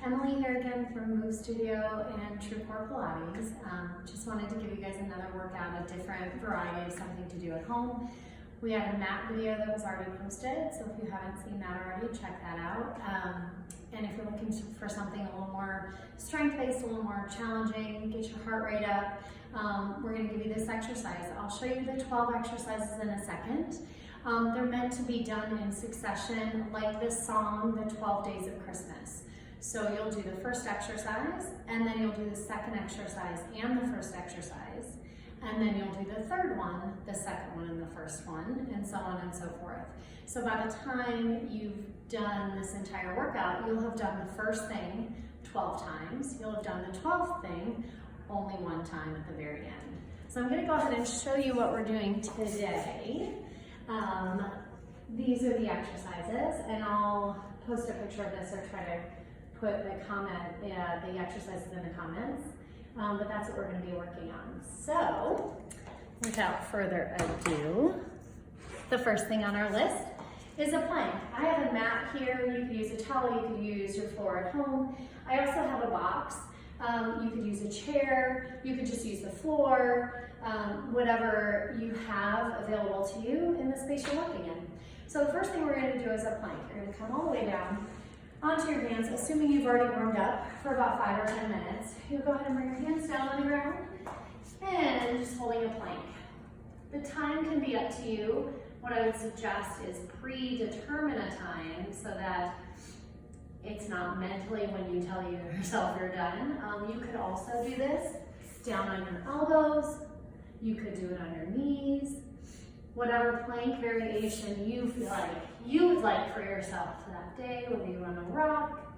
Emily here again from Move Studio and True Core Pilates. Just wanted to give you guys another workout, a different variety of something to do at home. We had a mat video that was already posted, so if you haven't seen that already, check that out. And if you're looking for something a little more strength-based, a little more challenging, get your heart rate up, we're going to give you this exercise. I'll show you the 12 exercises in a second. They're meant to be done in succession, like this song, The 12 Days of Christmas. So you'll do the first exercise, and then you'll do the second exercise and the first exercise. And then you'll do the third one, the second one, and the first one, and so on and so forth. So by the time you've done this entire workout, you'll have done the first thing 12 times. You'll have done the 12th thing only one time at the very end. So I'm gonna go ahead and show you what we're doing today. These are the exercises, and I'll post a picture of this or try to put the exercises in the comments. But that's what we're going to be working on. So, without further ado, the first thing on our list is a plank. I have a mat here. You could use a towel. You could use your floor at home. I also have a box. You could use a chair. You could just use the floor. Whatever you have available to you in the space you're working in. So the first thing we're going to do is a plank. You're going to come all the way down onto your hands, assuming you've already warmed up for about 5 or 10 minutes. You'll go ahead and bring your hands down on the ground and just holding a plank. The time can be up to you. What I would suggest is predetermine a time so that it's not mentally when you tell yourself you're done. You could also do this down on your elbows. You could do it on your knees. Whatever plank variation you feel like you would like for yourself that day, whether you want to rock,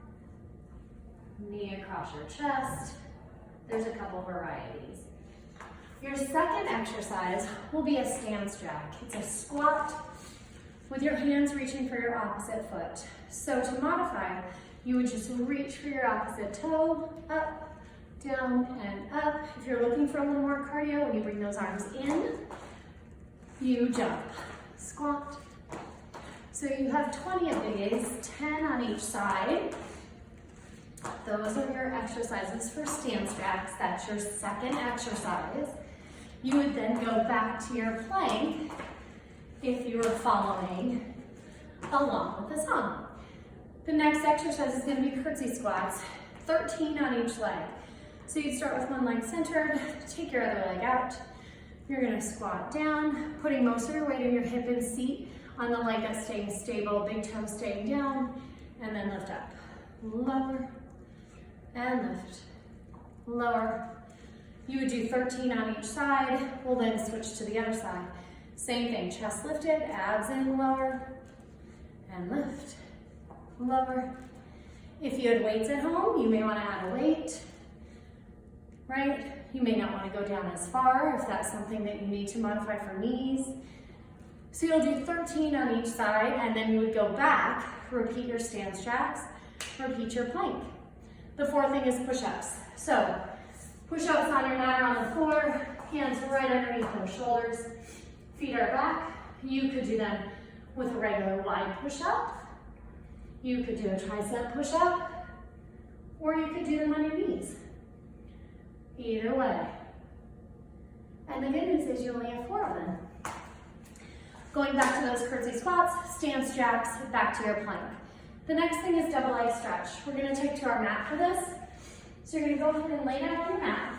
knee across your chest. There's a couple varieties. Your second exercise will be a stance jack. It's a squat with your hands reaching for your opposite foot. So to modify, you would just reach for your opposite toe, up, down, and up. If you're looking for a little more cardio, when you bring those arms in, you jump, squat. So you have 20 of these, 10 on each side. Those are your exercises for stance jacks. That's your second exercise. You would then go back to your plank if you were following along with the song. The next exercise is going to be curtsy squats, 13 on each leg. So you'd start with one leg centered, take your other leg out. You're going to squat down, putting most of your weight in your hip and seat on the leg that's staying stable, big toe staying down, and then lift up. Lower, and lift, lower. You would do 13 on each side. We'll then switch to the other side. Same thing, chest lifted, abs in, lower, and lift, lower. If you had weights at home, you may want to add a weight, right? You may not want to go down as far if that's something that you need to modify for knees. So you'll do 13 on each side, and then you would go back, repeat your stance jacks, repeat your plank. The fourth thing is push-ups. So push-ups on your mat or on the floor, hands right underneath those shoulders, feet are back. You could do them with a regular wide push-up. You could do a tricep push-up, or you could do them on your knees. Either way. And the good news is you only have 4 of them. Going back to those curtsy squats, stance jacks, back to your plank. The next thing is double leg stretch. We're going to take to our mat for this. So you're going to go ahead and lay down on your mat.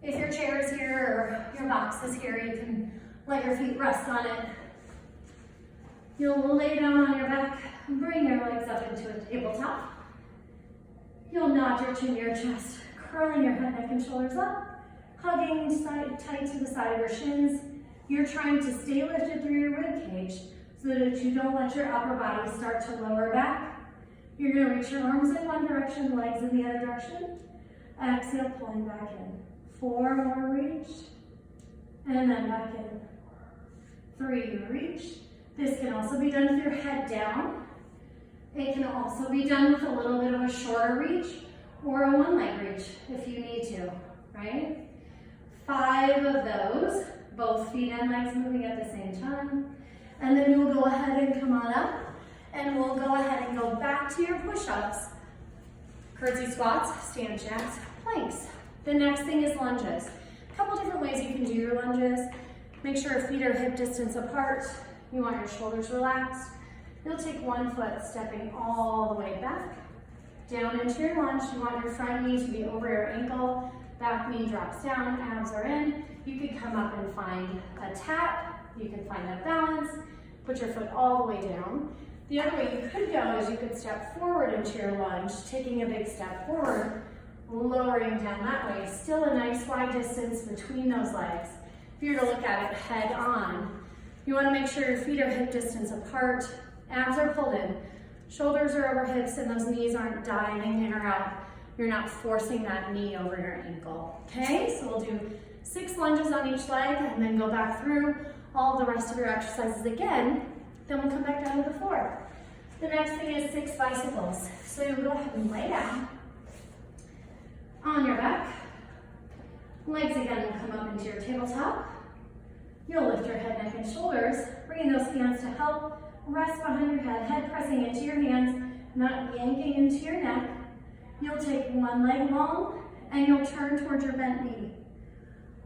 If your chair is here or your box is here, you can let your feet rest on it. You'll lay down on your back and bring your legs up into a tabletop. You'll nod your chin to your chest, curling your head, neck, and shoulders up, hugging tight to the side of your shins. You're trying to stay lifted through your rib cage so that you don't let your upper body start to lower back. You're going to reach your arms in one direction, legs in the other direction. Exhale, pulling back in. 4 more reach, and then back in. 3 reach. This can also be done with your head down. It can also be done with a little bit of a shorter reach or a one leg reach if you need to, right? 5 of those, both feet and legs moving at the same time. And then you'll go ahead and come on up, and we'll go ahead and go back to your push-ups Curtsy squats, stand jacks, planks. The next thing is lunges. A couple different ways you can do your lunges. Make sure your feet are hip distance apart. You want your shoulders relaxed. You'll take one foot stepping all the way back. Down into your lunge. You want your front knee to be over your ankle. Back knee drops down, abs are in. You could come up and find a tap. You can find a balance. Put your foot all the way down. The other way you could go is you could step forward into your lunge, taking a big step forward, lowering down that way. Still a nice wide distance between those legs. If you were to look at it head on, you want to make sure your feet are hip distance apart, abs are pulled in, shoulders are over hips, and those knees aren't diving in or out. You're not forcing that knee over your ankle. Okay, so we'll do 6 lunges on each leg and then go back through all the rest of your exercises again. Then we'll come back down to the floor. The next thing is 6 bicycles. So you'll go ahead and lay down on your back. Legs again will come up into your tabletop. You'll lift your head, neck, and shoulders, bringing those hands to help rest behind your head, head pressing into your hands, not yanking into your neck. You'll take one leg long and you'll turn towards your bent knee.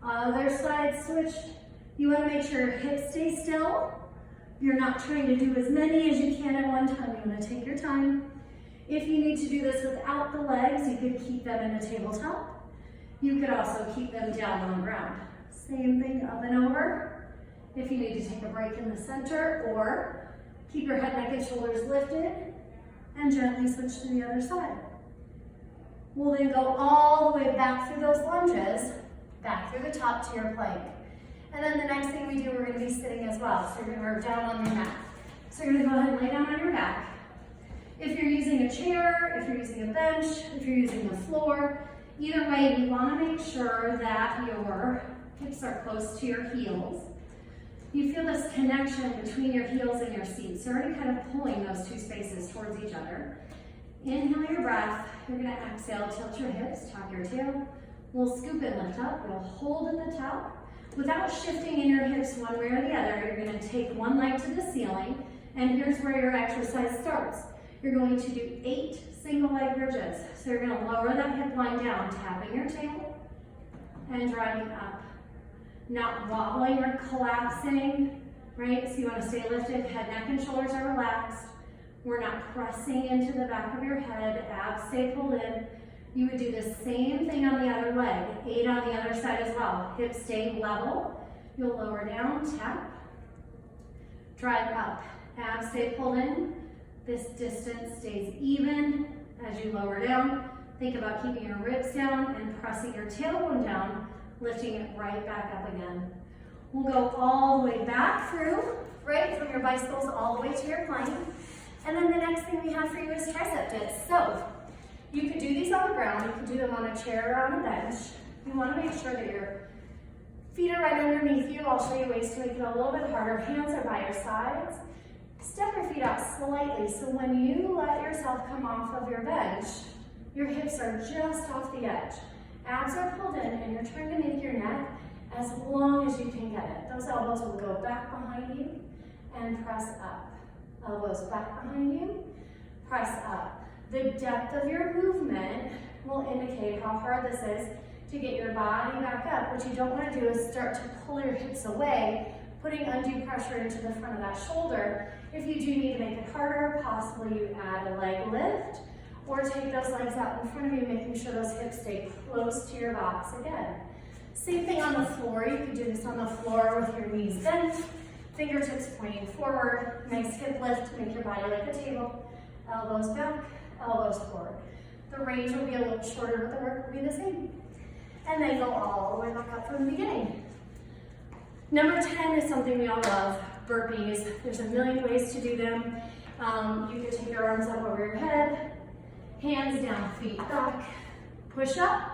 Other side switch. You want to make sure your hips stay still. You're not trying to do as many as you can at one time. You want to take your time. If you need to do this without the legs, you could keep them in the tabletop. You could also keep them down on the ground. Same thing up and over. If you need to take a break in the center, or keep your head, neck, and shoulders lifted and gently switch to the other side. We'll then go all the way back through those lunges, back through the top to your plank. And then the next thing we do, we're going to be sitting as well. So you're going to go down on your mat. So you're going to go ahead and lay down on your back. If you're using a chair, if you're using a bench, if you're using the floor, either way, you want to make sure that your hips are close to your heels. You feel this connection between your heels and your seat. So you're already kind of pulling those two spaces towards each other. Inhale your breath. You're going to exhale, tilt your hips, tuck your tail. We'll scoop and lift up. We'll hold at the top. Without shifting in your hips one way or the other, you're going to take one leg to the ceiling, and here's where your exercise starts. You're going to do 8 single leg bridges. So you're going to lower that hip line down, tapping your tail and driving up. Not wobbling or collapsing, right? So you want to stay lifted, head, neck, and shoulders are relaxed. We're not pressing into the back of your head, abs stay pulled in. You would do the same thing on the other leg, 8 on the other side as well. Hips stay level. You'll lower down, tap, drive up. Abs stay pulled in. This distance stays even as you lower down. Think about keeping your ribs down and pressing your tailbone down, lifting it right back up again. We'll go all the way back through, right, from your bicycles all the way to your plank. And then the next thing we have for you is tricep dips. So you could do these on the ground, you could do them on a chair or on a bench. You want to make sure that your feet are right underneath you. I'll show you ways to make it a little bit harder. Hands are by your sides. Step your feet out slightly so when you let yourself come off of your bench, your hips are just off the edge. Abs are pulled in and you're trying to make your neck as long as you can get it. Those elbows will go back behind you and press up. Elbows back behind you, press up. The depth of your movement will indicate how hard this is to get your body back up. What you don't want to do is start to pull your hips away, putting undue pressure into the front of that shoulder. If you do need to make it harder, possibly you add a leg lift, or take those legs out in front of you, making sure those hips stay close to your box again. Same thing on the floor. You could do this on the floor with your knees bent, fingertips pointing forward, nice hip lift, make your body like a table, elbows back, elbows forward. The range will be a little shorter, but the work will be the same. And then go all the way back up from the beginning. Number 10 is something we all love, burpees. There's a million ways to do them. You can take your arms up over your head, hands down, feet back, push up,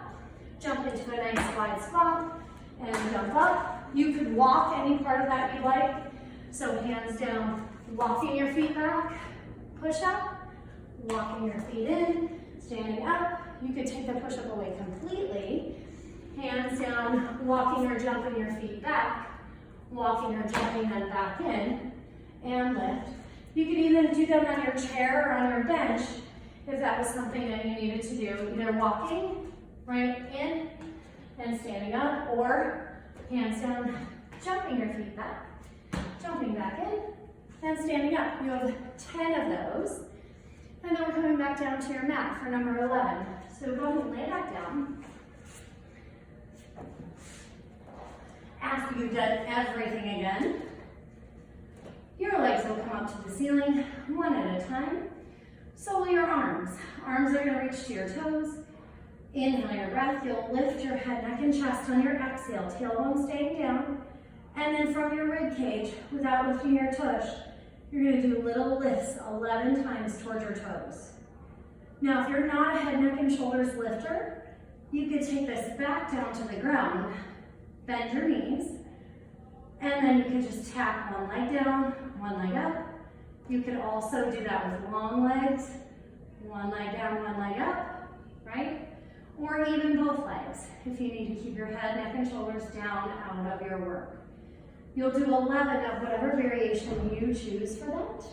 jump into a nice wide squat, and jump up. You could walk any part of that you like. So hands down, walking your feet back, push up, walking your feet in, standing up. You could take the push-up away completely. Hands down, walking or jumping your feet back, walking or jumping them back in, and lift. You could even do them on your chair or on your bench. if that was something that you needed to do, either walking, right, in, and standing up, or hands down, jumping your feet back, jumping back in, and standing up. You have 10 of those. And then we're coming back down to your mat for number 11. So go ahead and lay back down. After you've done everything again, your legs will come up to the ceiling, one at a time. So will your arms. Arms are gonna reach to your toes. Inhale your breath, you'll lift your head, neck, and chest on your exhale, tailbone staying down. And then from your rib cage, without lifting your tush, you're gonna do little lifts 11 times towards your toes. Now, if you're not a head, neck, and shoulders lifter, you could take this back down to the ground, bend your knees, and then you could just tap one leg down, one leg up. You could also do that with long legs, one leg down, one leg up, right? Or even both legs, if you need to keep your head, neck, and shoulders down out of your work. You'll do 11 of whatever variation you choose for that.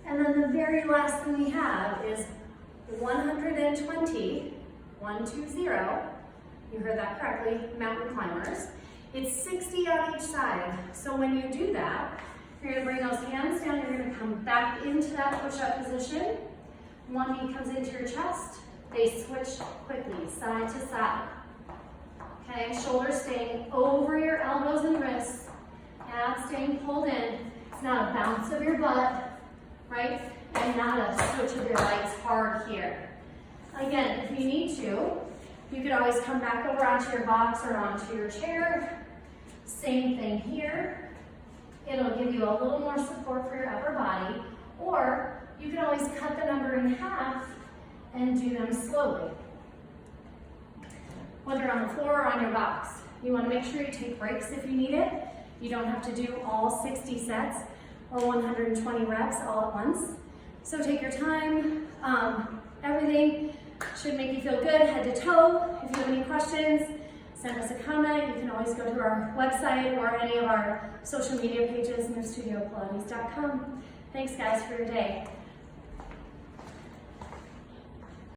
And then the very last thing we have is 120, 120, you heard that correctly, mountain climbers. It's 60 on each side. So when you do that, you're gonna bring those hands down, you're gonna come back into that push-up position. One knee comes into your chest, they switch quickly, side to side. Okay, shoulders staying over your elbows and wrists. Abs staying pulled in. It's not a bounce of your butt, right? And not a switch of your legs hard here. Again, if you need to, you could always come back over onto your box or onto your chair. Same thing here. It'll give you a little more support for your upper body. Or you can always cut the number in half and do them slowly. Whether on the floor or on your box. You want to make sure you take breaks if you need it. You don't have to do all 60 sets or 120 reps all at once. So take your time. Everything should make you feel good head to toe. If you have any questions, send us a comment. You can always go to our website or any of our social media pages, movestudio pilates.com. Thanks guys for your day.